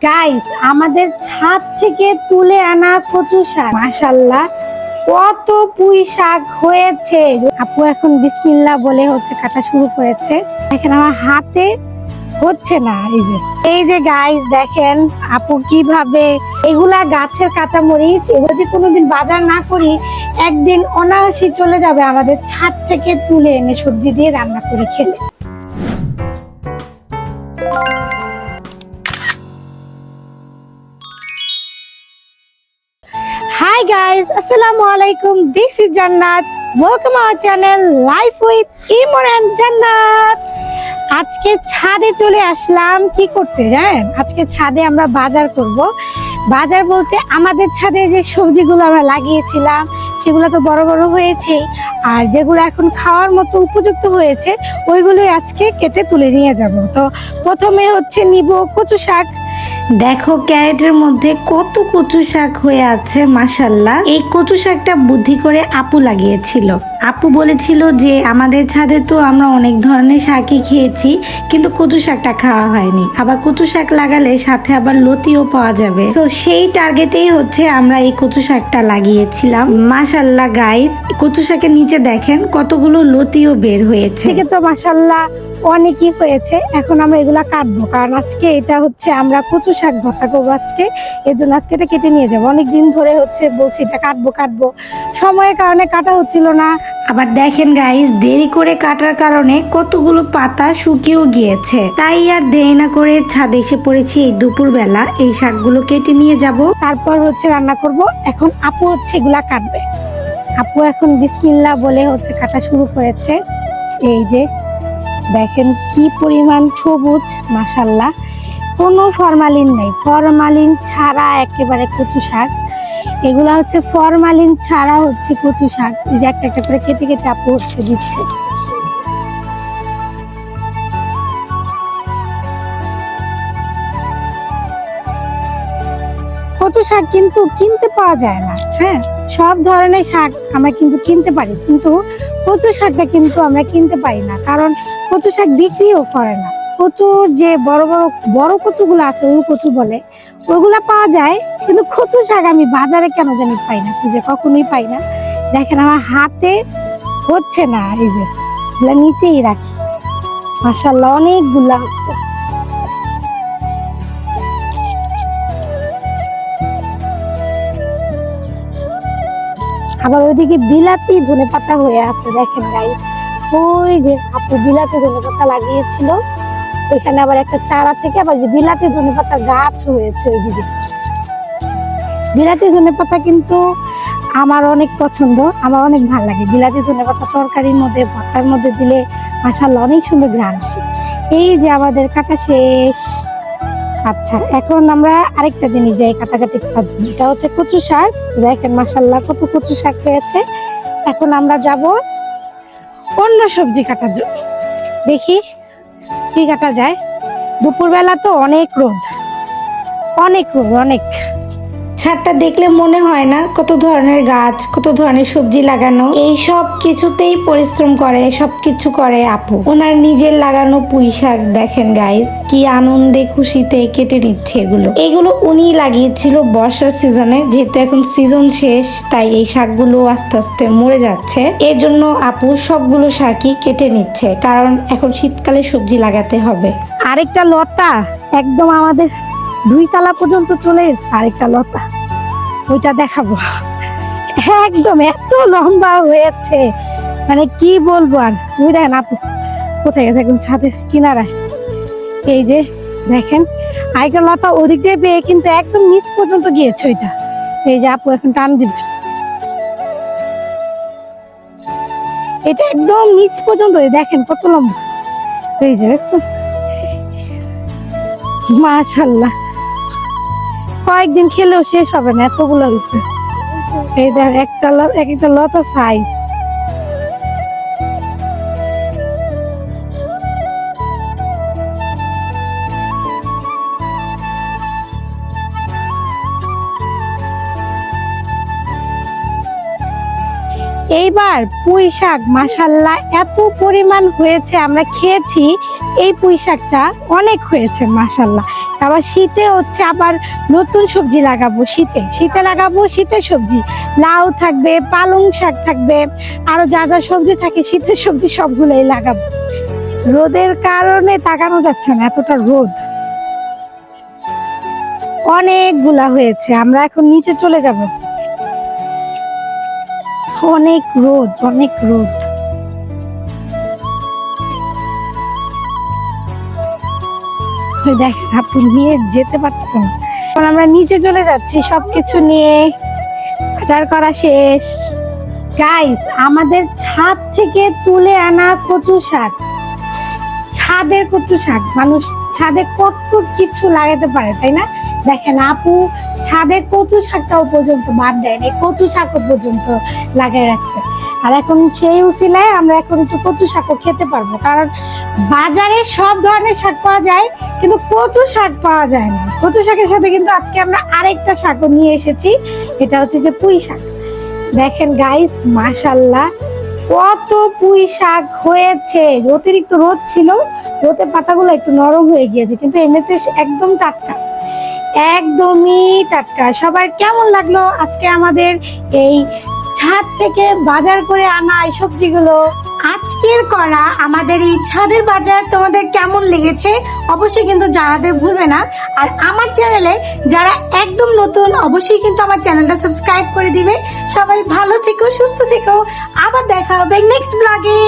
Guys, আমাদের ছাদ থেকে তুলে আনা কচু শাক, মাশাআল্লাহ কত পুঁই শাক হয়েছে। আপু এখন বিসমিল্লাহ বলে কাটা শুরু করেছে। দেখেন আমার হাতে হচ্ছে না। এই যে গাইস দেখেন আপু কিভাবে এগুলা গাছের কাঁচা মরিচ, যদি কোনোদিন বাজার না করি একদিন অনায়াসে চলে যাবে আমাদের ছাদ থেকে তুলে এনে সবজি দিয়ে রান্না করে খেলে। Hi guys, Assalamualaikum. This is Jannat. Welcome our channel Life with Imon and Jannat. আজকে ছাদে চলে আসলাম কি করতে জানেন? আজকে ছাদে আমরা বাজার করব। বাজার বলতে আমাদের ছাদে যে সবজিগুলো আমরা লাগিয়েছিলাম সেগুলো তো বড় বড় হয়েছে, আর যেগুলো এখন খাওয়ার মতো উপযুক্ত হয়েছে ওইগুলোই আজকে কেটে তুলে নিয়ে যাব। তো প্রথমে নিব কচু শাক। দেখো ক্যারেটের মধ্যে কত কচু শাক হয়ে আছে, মাশাআল্লাহ। এই কচু শাকটা বুদ্ধি করে আপু লাগিয়েছিল। আপু বলেছিল যে আমাদের ছাদে তো আমরা অনেক ধরনের শাকই খেয়েছি, কিন্তু কচু শাকটা খাওয়া হয়নি। আবার কচু শাক লাগালে সাথে আবার লতিও পাওয়া যাবে। তো সেই টার্গেটেই আমরা এই কচু শাকটা লাগিয়েছিলাম। মাশাআল্লাহ গাইস, কচু শাকের নিচে দেখেন কতগুলো লতিও বের হয়েছে। ঠিক তো মাশাআল্লাহ অনেকই হয়েছে। এখন আমরা এগুলা কাটবো, কারণ আজকে এটা আমরা কচু শাক ভর্তা করবো আজকে। এর জন্য আজকে এটা কেটে নিয়ে যাবো। অনেকদিন ধরে বলছি এটা কাটবো, সময়ের কারণে কাটা হচ্ছিল না। আবার দেখেন গাইস, দেরি করে কাটার কারণে কতগুলো পাতা শুকিয়েও গিয়েছে। তাই আর দেরি না করে ছাদে এসে পড়েছি এই দুপুর বেলা। এই শাকগুলো কেটে নিয়ে যাব, তারপর রান্না করব। এখন আপু এগুলা কাটবে। আপু এখন বিসমিল্লাহ বলে কাটা শুরু করেছে। এই যে দেখেন কি পরিমাণ সবুজ, মাশাআল্লাহ। কোনো ফরমালিন নেই, ফরমালিন ছাড়া একেবারে কচু শাক। এগুলা ফরমালিন ছাড়া কচু শাক। এই যে একটা একটা করে কেটে কেটে আপু দিচ্ছে। কচু শাক কিন্তু কিনতে পাওয়া যায় না। হ্যাঁ, সব ধরনের শাক আমরা কিন্তু কিনতে পারি, কিন্তু কচু শাকটা কিন্তু আমরা কিনতে পারি না, কারণ কচু শাক বিক্রিও করে না। কচুর যে বড় বড় বড় কচুগুলো আছে, ওই কচু বলে, ওইগুলা পাওয়া যায়, কিন্তু কচু শাক আমি বাজারে কেন জানি পাই না, খুঁজে কখনোই পাই না। দেখেন আমার হাতে হচ্ছে না। এই যে এগুলা নিচেই রাখি, মাশাআল্লাহ অনেকগুলা হচ্ছে। আবার ওইদিকে বিলাতি ধনেপাতা হয়ে আছে। দেখেন গাইস, ওই যে আপু বিলাতি ধনেপাতা লাগিয়েছিল, ওইখানে আবার একটা চারা থেকে আবার যে বিলাতি ধনেপাতার গাছ হয়েছে ওইদিকে। বিলাতি ধনেপাতা কিন্তু আমার অনেক পছন্দ, আমার অনেক ভালো লাগে। বিলাতি ধনেপাতা তরকারির মধ্যে, ভর্তার মধ্যে দিলে মাশাআল্লাহ অনেক সুন্দর ঘ্রাণ আসে। এই যে আমাদের কাটা শেষ। আচ্ছা, এখন আমরা আরেকটা জিনিস যাই কাটাকাটি করার জন্য। এটা কচু শাক। দেখেন মাশাআল্লাহ কত কচু শাক হয়েছে। এখন আমরা যাব অন্য সবজি কাটার জন্য। দেখি কি কাটা যায়। দুপুরবেলা তো অনেক রোদ, অনেক। ছাদটা দেখলে মনে হয় না কত ধরনের গাছ, কত ধরনের সবজি লাগানো। এই সব কিছুতেই পরিশ্রম করে, সবকিছু করে আপু। ওনার নিজের লাগানো পুঁই শাক দেখেন গাইস, কি আনন্দে খুশিতে কেটে নিচ্ছে। এগুলো উনি লাগিয়েছিল বর্ষার সিজনে, যেহেতু এখন সিজন শেষ তাই এই শাকগুলো আস্তে আস্তে মরে যাচ্ছে। এর জন্য আপু সবগুলো শাকই কেটে নিচ্ছে, কারণ এখন শীতকালে সবজি লাগাতে হবে। আরেকটা লতা একদম আমাদের 2 তলা পর্যন্ত চলে এসেছে। আরেকটা লতা, ওইটা দেখাবো। একদম এত লম্বা হয়েছে, মানে কি বলবো আর। ওই দেখেন আপু কোথায় গেছে, একদম ছাদের কিনারায়। এই যে দেখেন আরেকটা লতা ওদিক দিয়ে পেয়ে কিন্তু একদম নিচ পর্যন্ত গিয়েছে ওইটা। এই যে আপু এখন টান দিবে, এটা একদম নিচ পর্যন্ত। দেখেন কত লম্বা। এই যে মাশাআল্লাহ কয়েকদিন খেলেও শেষ হবে না, এতগুলো হয়েছে। এই দেখ একটা লতা সাইজ। এইবার পুঁই শাক মাশাআল্লাহ এত পরিমাণ হয়েছে, আমরা খেয়েছি এই পুঁই শাকটা অনেক হয়েছে মাশাল্লাহ। আবার শীতে হচ্ছে আবার নতুন সবজি লাগাবো, শীতে লাগাবো শীতের সবজি, লাউ থাকবে, পালং শাক থাকবে, আরো যা যা সবজি থাকে শীতের সবজি সবগুলোই লাগাবো। রোদের কারণে তাকানো যাচ্ছে না, এতটা রোদ। অনেকগুলা হয়েছে, আমরা এখন নিচে চলে যাব। অনেক রোদ, অনেক রোদ। দেখেন আপু নিয়ে যেতে পারছে না। এখন আমরা নিচে চলে যাচ্ছি, সবকিছু নিয়ে বাজার করা শেষ। গাইস, আমাদের ছাদ থেকে তুলে আনা কচু শাক, ছাদের কচু শাক। মানুষ ছাদে কত কিছু লাগাতে পারে, তাই না? দেখেন আপু ছাদে কচু শাকটাও পর্যন্ত বাদ দেয়নি, কচু শাকও পর্যন্ত লাগাই রাখছে। আর এখন সেই উসিলায় আমরা এখন একটু কচু শাকও খেতে পারবো, কারণ বাজারে সব ধরনের শাক পাওয়া যায় কিন্তু কচু শাক পাওয়া যায় না। কচু শাকের সাথে কিন্তু আজকে আমরা আরেকটা শাকও নিয়ে এসেছি, এটা হচ্ছে যে পুঁই শাক। দেখেন গাইস, মাশাল্লাহ কত পুঁই শাক হয়েছে। অতিরিক্ত রোদ ছিল, রোদের পাতাগুলো একটু নরম হয়ে গিয়েছে, কিন্তু এমনিতে একদম টাটকা, একদমই টাটকা। সবার কেমন লাগলো আজকে আমাদের এই ছাদ থেকে বাজার করে আনা এই সবজিগুলো? আজকের করা আমাদের এই ছাদের বাজার তোমাদের কেমন লেগেছে অবশ্যই কিন্তু জানাতে ভুলবে না। আর আমার চ্যানেলে যারা একদম নতুন অবশ্যই কিন্তু আমার চ্যানেলটা সাবস্ক্রাইব করে দিবে। সবাই ভালো থেকো, সুস্থ থেকো, আবার দেখা হবে নেক্সট ব্লগে।